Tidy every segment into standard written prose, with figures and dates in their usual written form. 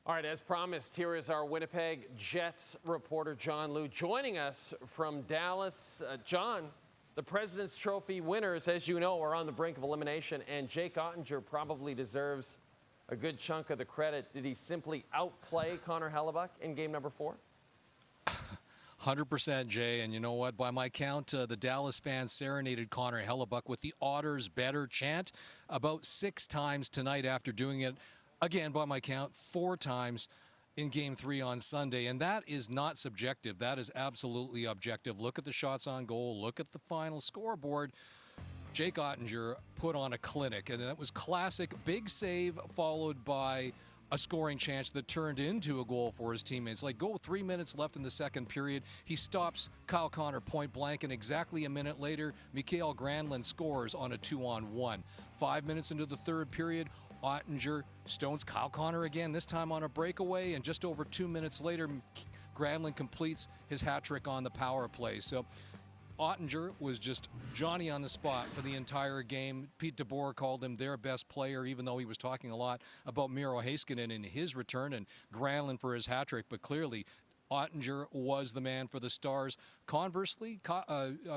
All right, as promised, here is our Winnipeg Jets reporter, John Liu, joining us from Dallas. John, the President's Trophy winners, as you know, are on the brink of elimination, and Jake Oettinger probably deserves a good chunk of the credit. Did he simply outplay Connor Hellebuyck in game number 4? 100%, Jay. And you know what? By my count, the Dallas fans serenaded Connor Hellebuyck with the Otters better chant about 6 times tonight after doing it, again, by my count, 4 times in Game 3 on Sunday. And that is not subjective. That is absolutely objective. Look at the shots on goal. Look at the final scoreboard. Jake Oettinger put on a clinic, and that was classic. Big save followed by a scoring chance that turned into a goal for his teammates. Like, 3 minutes left in the second period. He stops Kyle Connor point blank, and exactly a minute later, Mikael Granlund scores on a 2-on-1. 5 minutes into the third period, Oettinger stones Kyle Connor again, this time on a breakaway, and just over 2 minutes later, Granlund completes his hat trick on the power play. So Oettinger was just Johnny on the spot for the entire game. Pete DeBoer called him their best player, even though he was talking a lot about Miro Heiskanen in his return and Granlund for his hat trick. But clearly, Oettinger was the man for the Stars. Conversely, Connor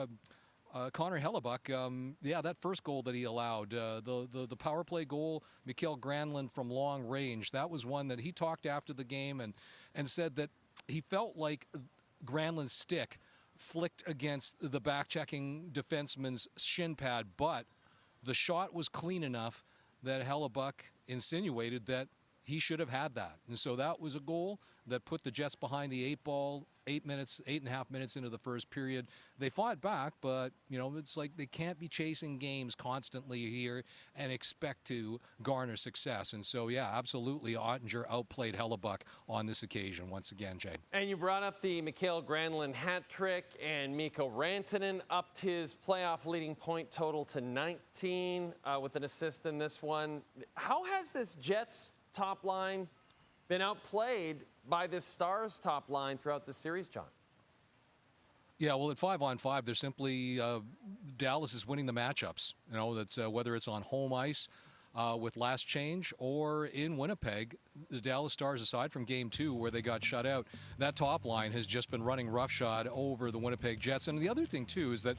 Hellebuyck, that first goal that he allowed, the power play goal, Mikael Granlund from long range, that was one that he talked after the game and said that he felt like Granlund's stick flicked against the back-checking defenseman's shin pad, but the shot was clean enough that Hellebuyck insinuated that he should have had that. And so that was a goal that put the Jets behind the 8 ball, 8.5 minutes into the first period. They fought back, but, it's like they can't be chasing games constantly here and expect to garner success. And so, yeah, absolutely, Oettinger outplayed Hellebuyck on this occasion once again, Jay. And you brought up the Mikael Granlund hat trick, and Mikko Rantanen upped his playoff leading point total to 19 with an assist in this one. How has this Jets top line been outplayed by this Stars top line throughout the series, John? Yeah, well, at 5-on-5, they're simply Dallas is winning the matchups. That's whether it's on home ice with last change or in Winnipeg. The Dallas Stars, aside from Game 2 where they got shut out, that top line has just been running roughshod over the Winnipeg Jets. And the other thing, too, is that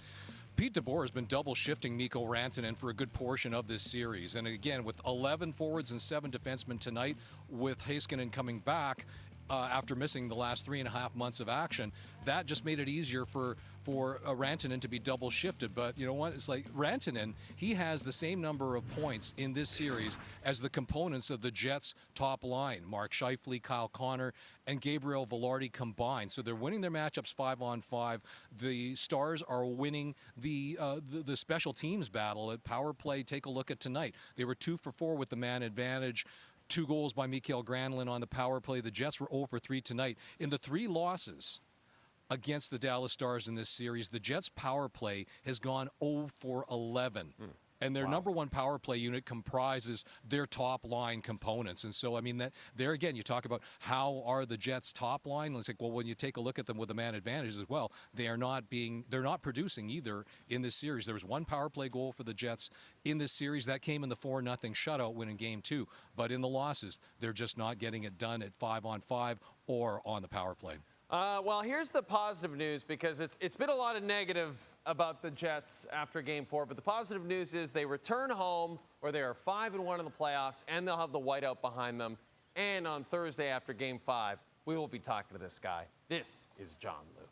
Pete DeBoer has been double shifting Mikko Rantanen for a good portion of this series. And again, with 11 forwards and 7 defensemen tonight, with Heiskanen coming back after missing the last 3.5 months of action, that just made it easier for Rantanen to be double shifted. But you know what? It's like Rantanen, he has the same number of points in this series as the components of the Jets' top line. Mark Scheifele, Kyle Connor, and Gabriel Velarde combined. So they're winning their matchups 5-on-5. The Stars are winning the special teams battle at power play. Take a look at tonight. They were 2 for 4 with the man advantage. 2 goals by Mikael Granlund on the power play. The Jets were 0 for 3 tonight. In the 3 losses against the Dallas Stars in this series, the Jets' power play has gone 0 for 11. And their number 1 power play unit comprises their top line components. And so, that there again, you talk about how are the Jets' top line. It's like, well, when you take a look at them with a man advantage as well, they're not producing either in this series. There was 1 power play goal for the Jets in this series. That came in the 4-0 shutout win in Game 2. But in the losses, they're just not getting it done at 5-on-5 or on the power play. Well, here's the positive news, because it's been a lot of negative about the Jets after Game 4. But the positive news is they return home, where they are 5-1 in the playoffs, and they'll have the whiteout behind them. And on Thursday after Game 5, we will be talking to this guy. This is John Liu.